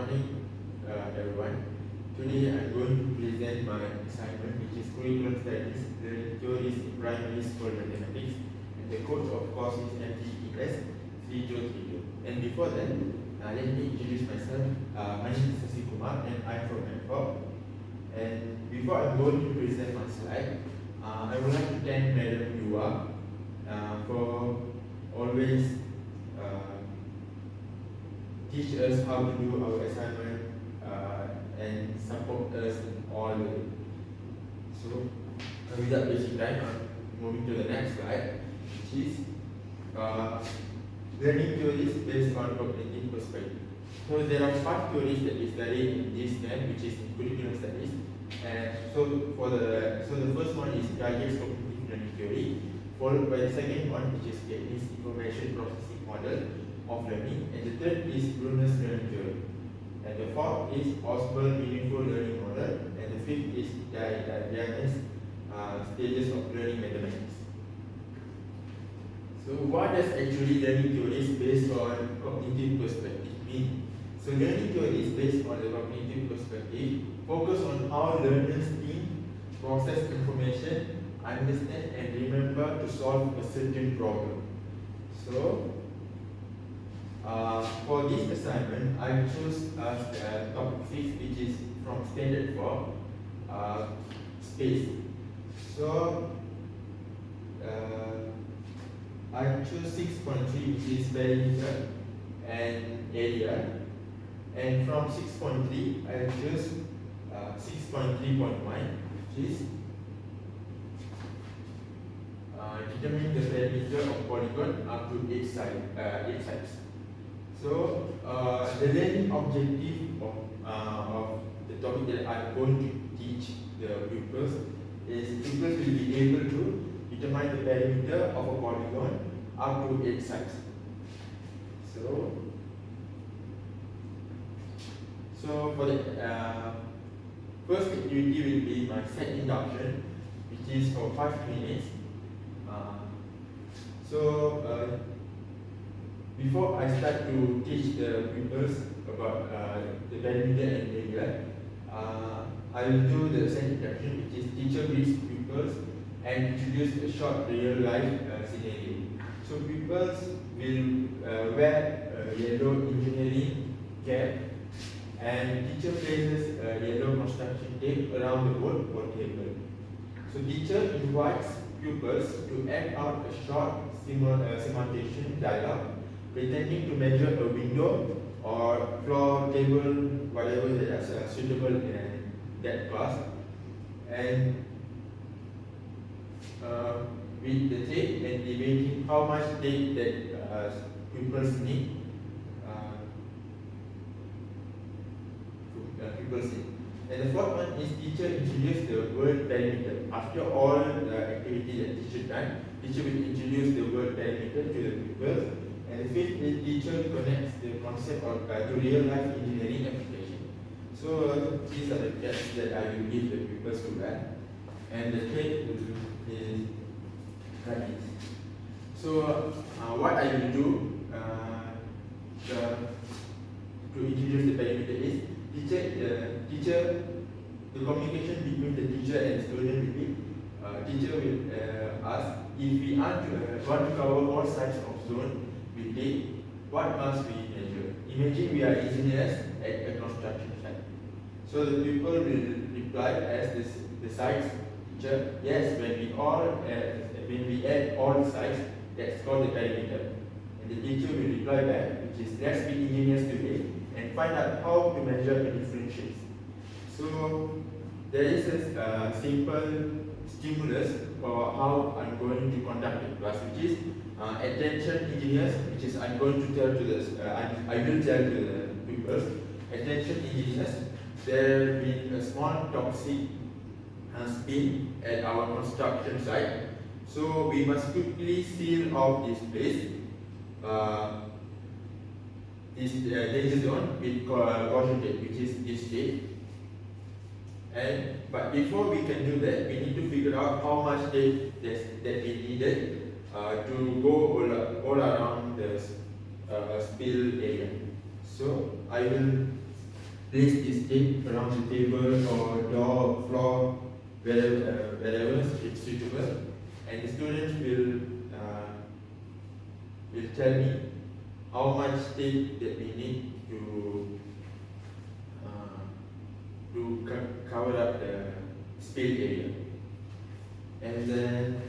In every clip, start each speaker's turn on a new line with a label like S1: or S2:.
S1: morning, everyone. Today I'm going to present my assignment, which is Curriculum Studies, Learning Theories in Primary School Mathematics, and the course of course is MTES 303. And before that, let me introduce myself. My name is Sasi Kumar, and I'm from M4. And before I'm going to present my slide, I would like to thank Madam Yuwa for always teach us how to do our assignment and support us in all the way. So, without wasting time, I'm moving to the next slide, which is learning theories based on cognitive perspective. So there are 5 theories that we study in this term, which is in curriculum studies. And so the first one is Piaget's cognitive learning theory, followed by the second one, which is Gately's information processing model of learning, and the third is Bruner's learning theory, and the fourth is possible meaningful learning model, and the fifth is Diana's stages of learning mathematics. So what does actually learning theories based on cognitive perspective mean? So learning theories based on the cognitive perspective focus on how learners think, process information, understand and remember to solve a certain problem. So for this assignment, I chose topic 6, which is from standard 4, space. So I chose 6.3, which is perimeter and area, and from 6.3 I chose 6.3.1, which is determining the perimeter of polygon up to 8 sides. So the learning objective of the topic that I'm going to teach the pupils is pupils will be able to determine the perimeter of a polygon up to 8 sides. So for the first activity will be my set induction, which is for 5 minutes. Before I start to teach the pupils about the perimeter and area, I will do the set induction, which is teacher greets pupils and introduce a short real life scenario. So pupils will wear a yellow engineering cap, and teacher places a yellow construction tape around the board or table. So teacher invites pupils to act out a short simulation dialogue, pretending to measure a window or floor, table, whatever that is suitable in that class, and with the tape and debating how much tape that pupils need. And the fourth one is teacher introduce the word perimeter. After all the activity that teacher done, teacher will introduce the word perimeter to the pupils. And the fifth is teacher connects the concept of to real life engineering application. So these are the tests that I will give the pupils to learn. And the tape is like this. So what I will do to introduce the perimeter is the communication between the teacher and student will be, teacher will ask, if we want to cover all sides of zone with tape, what must we measure? Imagine we are engineers at a construction site. So the people will reply as the sites, teacher, yes, when we add all the sides, that's called the perimeter. And the teacher will reply back, which is, let's be engineers today and find out how to measure the different shapes. So there is a simple stimulus for how I'm going to conduct the class, which is attention engineers, which is I'm going to tell to I will tell to the pupils, attention engineers, there will be a small toxic spin at our construction site. So we must quickly seal off this place, this danger zone with caution tape, which is this tape. But before we can do that, we need to figure out how much tape that we needed to go all around the spill area. So I will place this tape around the table or door, floor, wherever it's suitable, and the students will tell me how much tape that we need to cover up the spilled area. And then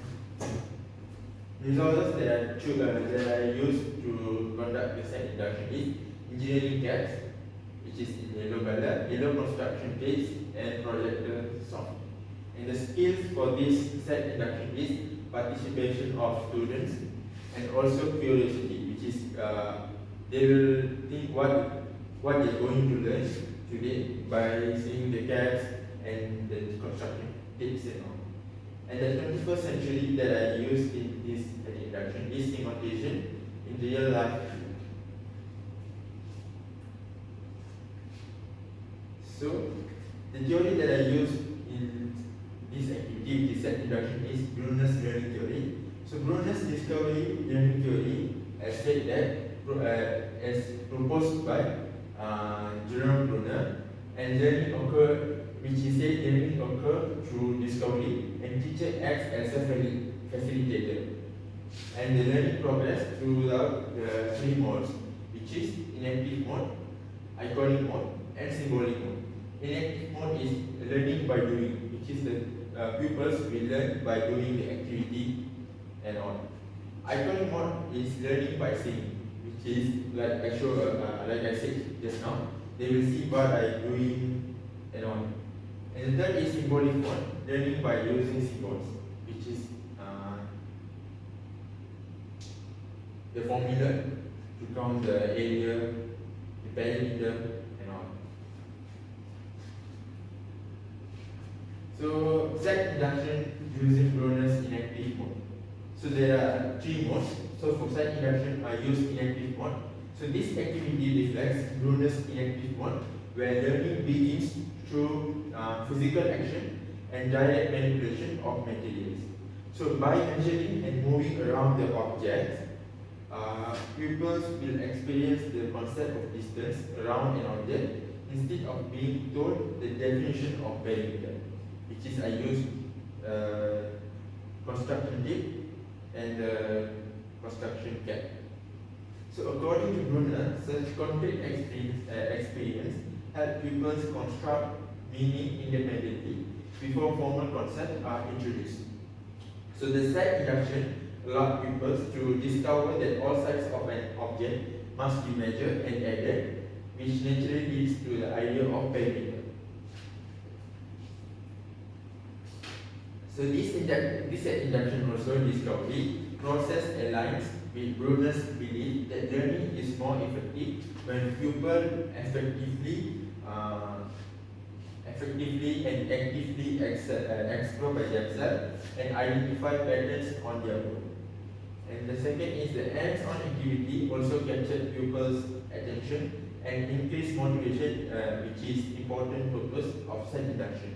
S1: resources that I use to conduct the set induction is engineering CADs, which is in yellow color, yellow construction plates, and projector software. And the skills for this set induction is participation of students and also curiosity, which is they will think what they're going to learn today by seeing the CADs and the construction tips and all. And the 21st century that I use in this induction is simulation in real life. So the theory that I use in this activity, this set induction, is Bruner's learning theory. So Bruner's discovery learning theory has said that as proposed by Jerome Bruner, and learning occur, which he said learning occur through discovery, and teacher acts as a facilitator. And the learning progress throughout the three modes, which is inactive mode, iconic mode, and symbolic mode. Inactive mode is learning by doing, which is the pupils will learn by doing the activity and all. Iconic mode is learning by seeing, which is like I said just now, they will see what I'm doing and all. And the third is symbolic mode, learning by using symbols, which is the formula to count the area, the perimeter, and all. So set induction using Bruner's inactive mode. So there are three modes. So for set induction, I use inactive mode. So this activity reflects Bruner's inactive mode, where learning begins through physical action and direct manipulation of materials. So by measuring and moving around the object, pupils will experience the concept of distance around an object instead of being told the definition of perimeter, which is I use construction tape and construction CAD. So according to Brunner, such concrete experience help pupils construct meaning independently before formal concepts are introduced. So the set induction allows pupils to discover that all sides of an object must be measured and added, which naturally leads to the idea of perimeter. So this set induction also discovery process aligns with Brunner's belief that learning is more effective when pupils effectively and actively explore by themselves and identify patterns on their own. And the second is the hands-on activity also captured pupils' attention and increase motivation, which is important purpose of set induction.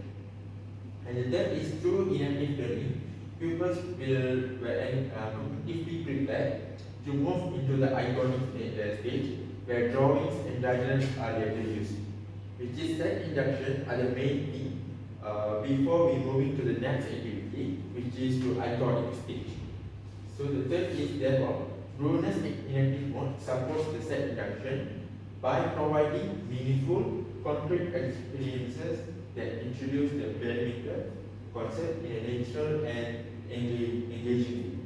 S1: And the third is through inactive learning, pupils were cognitively prepared to move into the iconic stage where drawings and diagrams are later used, which is set induction are the main thing before we moving to the next activity, which is to iconic stage. So the third is therefore Brunner's inactive mode supports the set induction by providing meaningful, concrete experiences that introduce the perimeter concept in a natural and engaging way.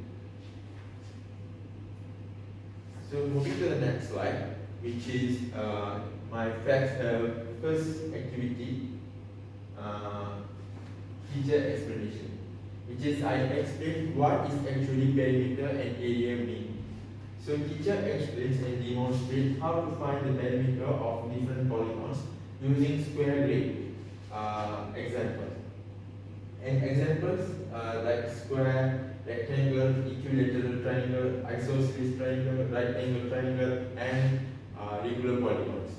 S1: So moving to the next slide, which is my first activity, teacher explanation, which is I explain what is actually perimeter and area mean. So teacher explains and demonstrates how to find the perimeter of different polygons using square grid examples. And examples like square, rectangle, equilateral triangle, isosceles triangle, right angle triangle, and regular polygons.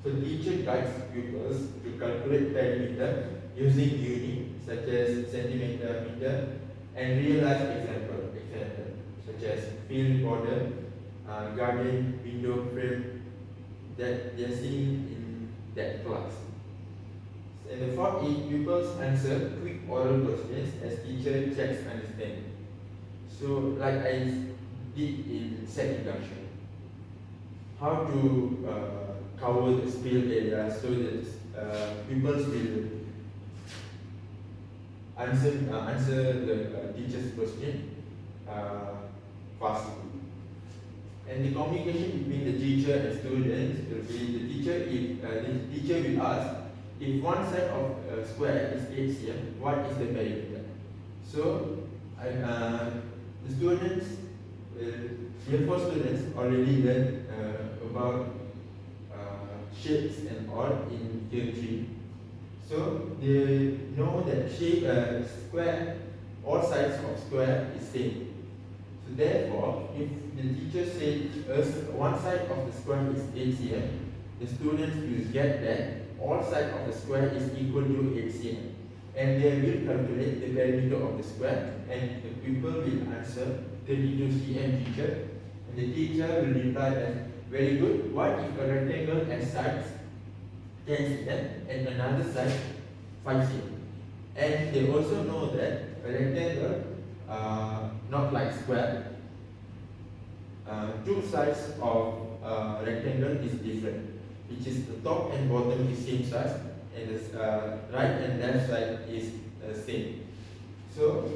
S1: So teacher guides pupils to calculate perimeter using units such as centimeter, meter, and real life example such as field border, garden, window frame that they are seeing in that class. And the fourth is pupils answer quick oral questions as teacher checks understanding. So like I did in set introduction, how to cover the spill area so that pupils will answer the teacher's question fastly. And the communication between the teacher and students will be the teacher will ask if one side of a square is 8 cm, what is the perimeter? So the students year 4 students already learned about shapes and all in year 3. So they know that square, all sides of square is same. So therefore, if the teacher says one side of the square is 8 cm, the students will get that all sides of the square is equal to 8 cm. And they will calculate the perimeter of the square, and the pupil will answer 32 cm teacher. And the teacher will reply as, very good, what if a rectangle has sides 10 cm and another side 5 cm? And they also know that a rectangle, not like square, two sides of rectangle is different, which is the top and bottom is same size, and the right and left side is same. So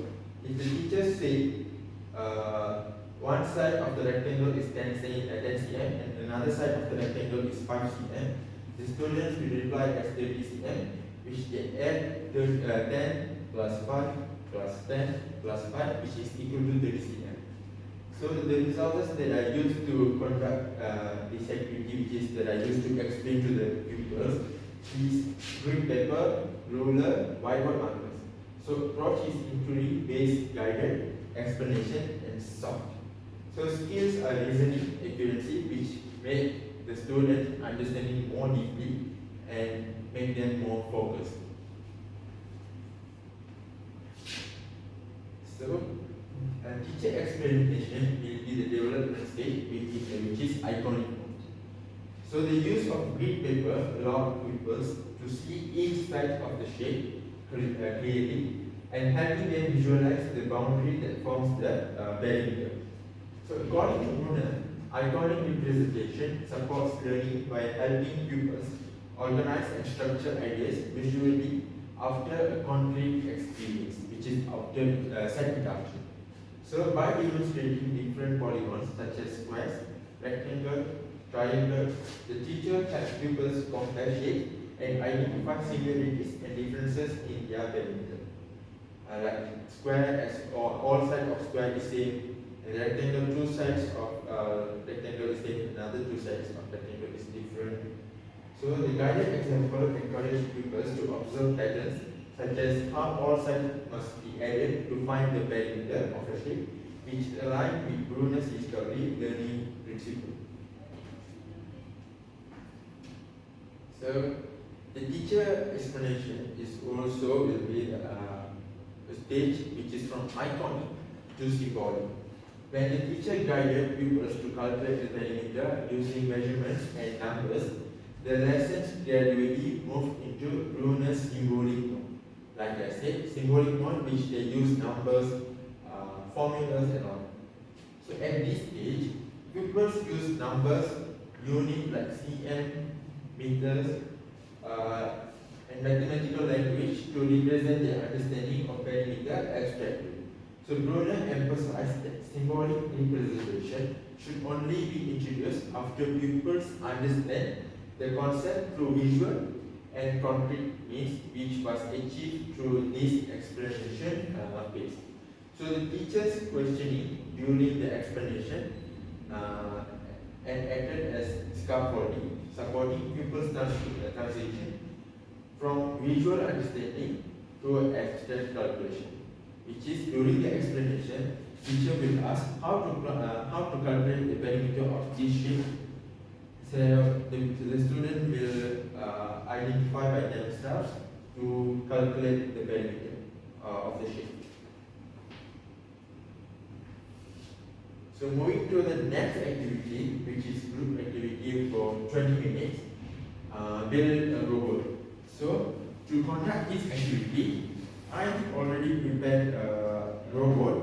S1: if the teacher say one side of the rectangle is 10 cm and another side of the rectangle is 5 cm, the students will reply as 30 cm, which they add 10 plus 5 plus 10 plus 5, which is equal to 30 cm. So the results that I used to conduct this activity, which is that I used to explain to the pupils, is green paper, ruler, whiteboard markers. So approach is inquiry based, guided, explanation, and soft. So skills are reasoning, accuracy, which make the student understanding more deeply and make them more focused. So teacher experimentation will be the development stage, which is iconic mode. So the use of grid paper allows pupils to see each side of the shape clearly and helping them visualize the boundary that forms the perimeter. So according to Brunner, iconic representation supports learning by helping pupils organize and structure ideas visually after a concrete experience, which is after set introduction. So by demonstrating different polygons such as squares, rectangle, triangle, the teacher helps pupils compare shapes and identify similarities and differences in their perimeter. Like square, as all sides of square is same, and rectangle, two sides of rectangle is same, another two sides of rectangle is different. So the guided example encourages pupils to observe patterns such as how all sides must be added to find the perimeter of a shape, which align with Brunner's discovery learning principle. So the teacher explanation is also will be a stage which is from iconic to symbolic. When the teacher guided pupils to calculate the perimeter using measurements and numbers, the lessons gradually moved into Brunner's symbolic mode. Like I said, symbolic mode, which they use numbers, formulas and all. So at this stage, pupils use numbers, units like cm, meters, and mathematical language to represent their understanding of perimeter abstractly. So Brunner emphasized that symbolic representation should only be introduced after pupils understand the concept through visual and concrete means, which was achieved through this explanation phase. So the teacher's questioning during the explanation and acted as scaffolding, supporting pupils' transition from visual understanding to abstract calculation, which is during the explanation, teacher will ask how to calculate the perimeter of this shape. So the student will identify by themselves to calculate the perimeter of the shape. So moving to the next activity, which is group activity for 20 minutes. build a robot. So to conduct this activity, I already prepared a robot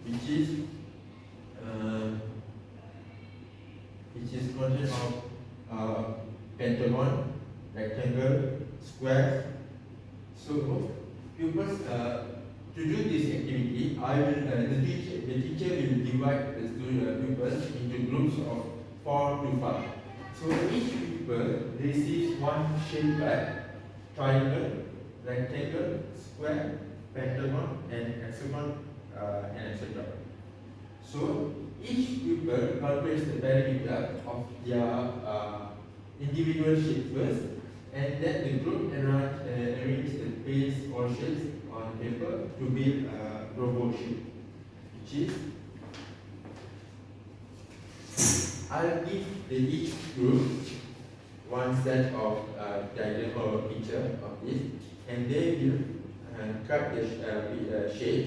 S1: which is content of pentagon, rectangle, square. So pupils, to do this activity, the teacher will divide the pupils into groups of 4 to 5. So each pupil receives one shape like triangle, rectangle, square, pentagon, and hexagon, and etc. So each pupil calculates the perimeter of their individual shape first, and then the group arrange the base or shapes on paper to build a robot shape, which is I'll give each group one set of diagram or picture of this, and they will cut the shape,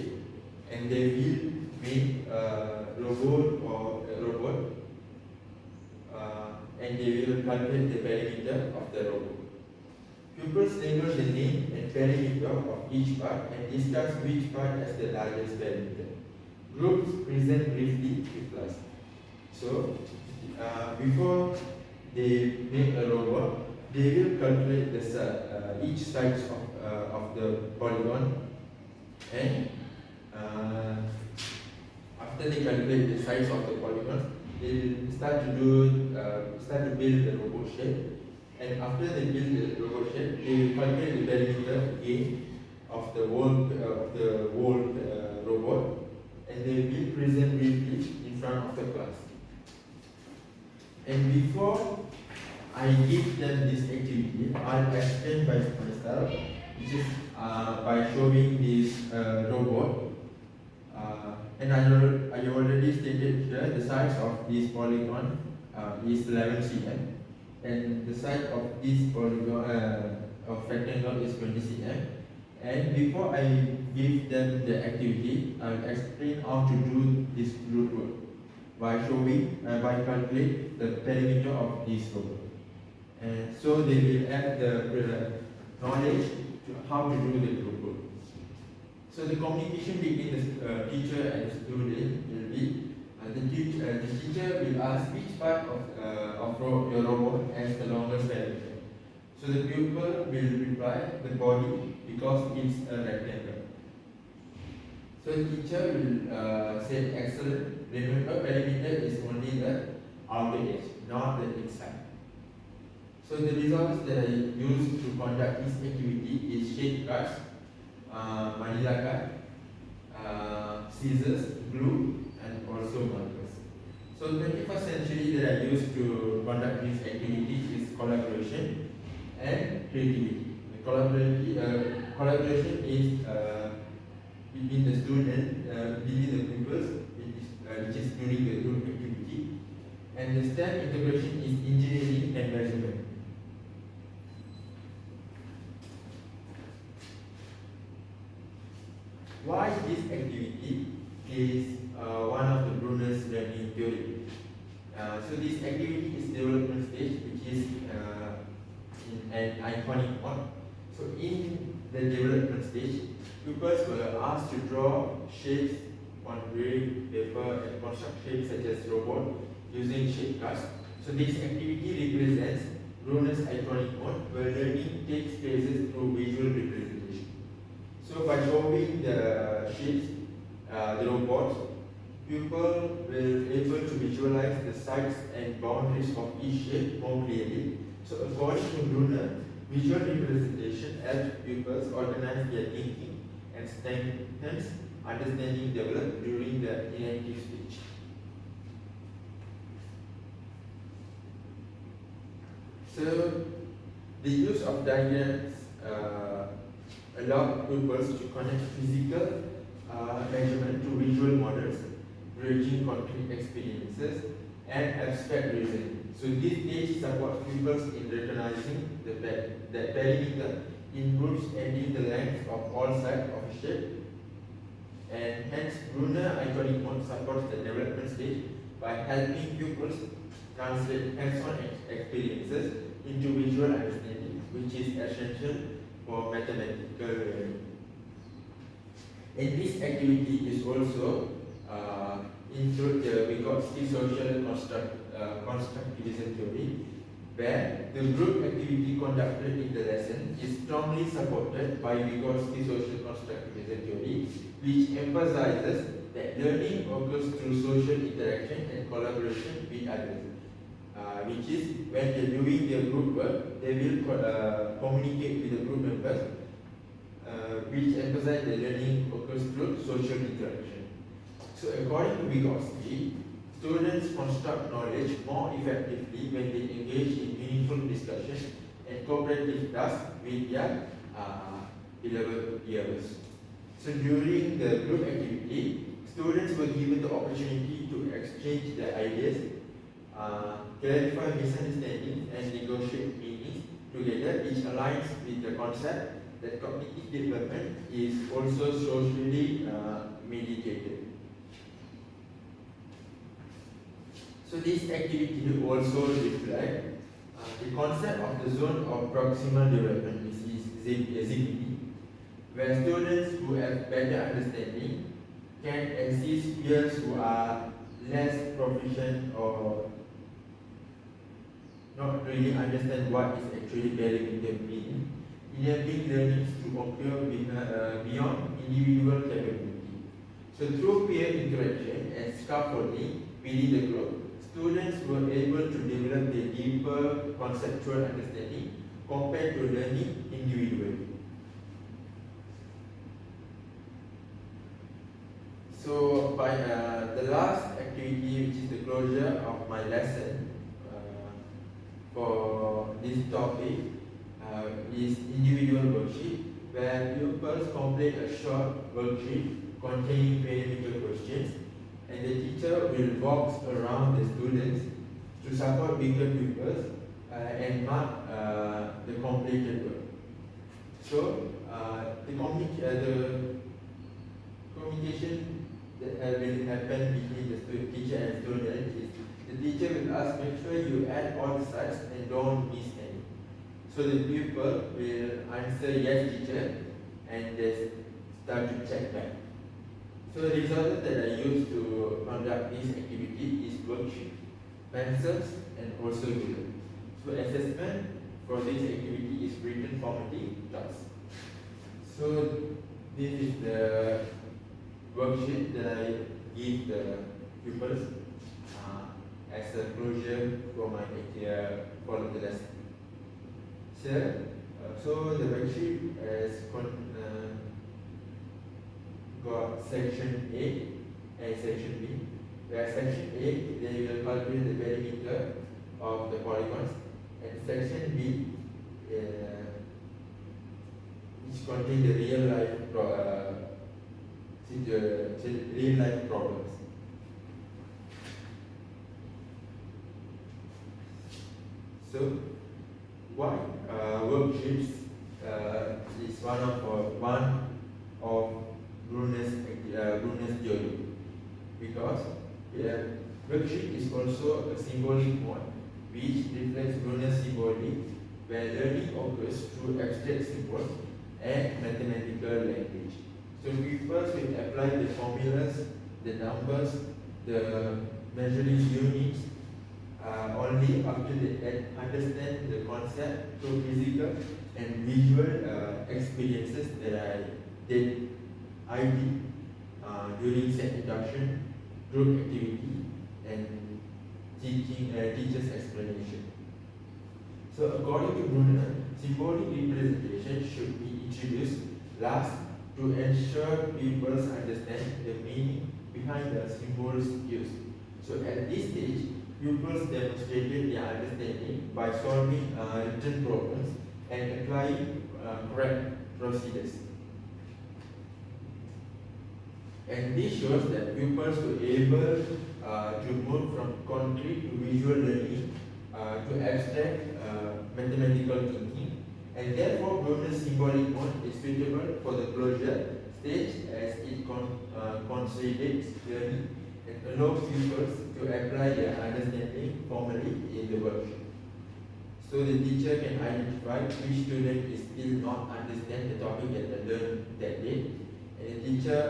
S1: and they will make a robot, and they will calculate the perimeter of the robot. Pupils label the name and perimeter of each part and discuss which part has the largest perimeter. Groups present briefly with class. So, before they make a robot, they will calculate each side of the polygon, and after they calculate the size of the polygon, they will start to build the robot shape. And after they build the robot shape, they will calculate the perimeter again of the whole robot, and they will present briefly in front of the class. And before I give them this activity, I'll explain by myself, which is by showing this robot. And I already stated here the size of this polygon is 11 cm, and the size of this polygon of rectangle is 20 cm. And before I give them the activity, I'll explain how to do this group work by calculate the perimeter of this robot. And so they will have the knowledge to how to do the group work. So the communication between the teacher and the student will be the teacher will ask which part of your robot has the longest perimeter. So the pupil will reply the body because it's a rectangle. So the teacher will say excellent. Remember, perimeter is only the outer edge, not the inside. So the results that I used to conduct this activity is shape cuts, manila cut, scissors, glue, and also markers. So 21st century that I used to conduct this activity is collaboration and creativity. The collaboration is between the student, between the pupils, which is during the group activity, and the STEM integration is engineering and measurement. Why this activity is one of the Bruner's learning theory. So this activity is development stage, which is in an iconic one. So in the development stage, pupils were asked to draw shapes on gray paper and construct shapes such as robot using shape cuts. So this activity represents Bruner's iconic one, where learning takes place through visual representation. So by showing the shapes, the robots, pupils were able to visualize the sides and boundaries of each shape more clearly. So according to Bruner, visual representation helps pupils organize their thinking and strengthens understanding developed during the inactive stage. So the use of diagrams allow pupils to connect physical measurement to visual models, bridging concrete experiences and abstract reasoning. So this stage supports pupils in recognizing the perimeter in groups ending the length of all sides of a shape, and hence Bruner iconic mode supports the development stage by helping pupils translate hands-on experiences into visual understanding, which is essential for mathematical learning. And this activity is also include the Vygotsky social constructivism theory, where the group activity conducted in the lesson is strongly supported by Vygotsky social constructivism theory, which emphasizes that learning occurs through social interaction and collaboration with others. Which is when they're doing their group work, they will communicate with the group members, which emphasize that learning occurs through social interaction. So according to Vygotsky, students construct knowledge more effectively when they engage in meaningful discussion and cooperative tasks with their beloved peers. So during the group activity, students were given the opportunity to exchange their ideas, clarify misunderstandings, and negotiate meanings together, which aligns with the concept that cognitive development is also socially mediated. So this activity also reflects the concept of the zone of proximal development, which is ZPD, where students who have better understanding can assist peers who are less proficient or not really understand what is actually perimeter meaning, enabling learnings to occur beyond individual capability. So through peer interaction and scaffolding within the group, students were able to develop a deeper conceptual understanding compared to learning individually. So by the last activity, which is the closure of my lesson for this topic, is individual worksheet, where pupils complete a short worksheet containing perimeter questions, and the teacher will walk around the students to support bigger pupils and mark the completed work. So the communication that will happen between the teacher and student is the teacher will ask, make sure you add all the sides and don't miss any. So the pupil will answer yes teacher and they start to check back. So the resources that I use to conduct this activity is worksheet, pencils, and also ruler. So assessment for this activity is written formative task. So this is the worksheet that I give the pupils as a closure for my for the lesson. So the worksheet has got section A and section B. Where section A, they will calculate the perimeter of the polygons, and section B, which contains the real life problems. So, why worksheets is one of Brunner's theory? Because worksheet is also a symbolic one, which reflects Brunner's symbolic, where learning occurs through abstract symbols and mathematical language. So pupils will apply the formulas, the numbers, the measuring units only after they understand the concept through physical and visual experiences that I did during set induction, group activity, and teacher's explanation. So according to Brunner, symbolic representation should be introduced last to ensure pupils understand the meaning behind the symbols used. So at this stage, pupils demonstrated their understanding by solving written problems and applying correct procedures. And this shows that pupils were able to move from concrete to visual learning to abstract mathematical thinking, and therefore Brunner's symbolic mode is suitable for the closure stage as it consolidates learning and allows pupils to apply their understanding formally in the worksheet. So the teacher can identify which student is still not understand the topic that they learned that day, and the teacher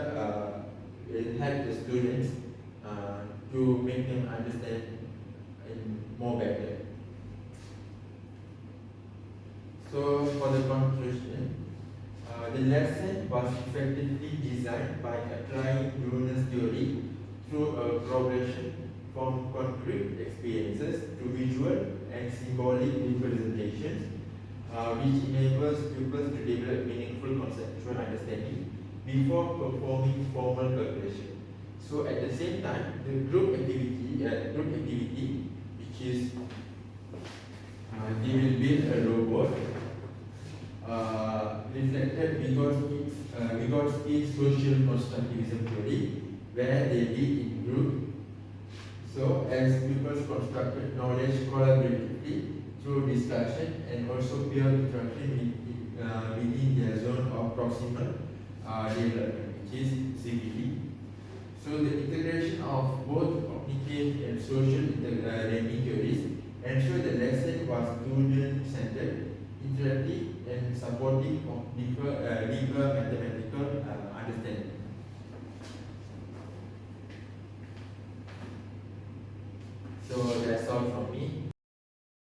S1: will help the students to make them understand more better. So for the conclusion, the lesson was effectively designed by applying Bruner's theory through a progression from concrete experiences to visual and symbolic representations, which enables pupils to develop meaningful conceptual understanding before performing formal calculation. So at the same time, the group activity, which is they will build a robot, reflected Vygotsky's social constructivism theory, where they did in group. So as pupils constructed knowledge collaboratively through discussion and also peer interaction within their zone of proximal development, which is CBD. So the integration of both cognitive and social learning theories ensure the lesson was student-centered, interactive, and supporting of deeper mathematical understanding.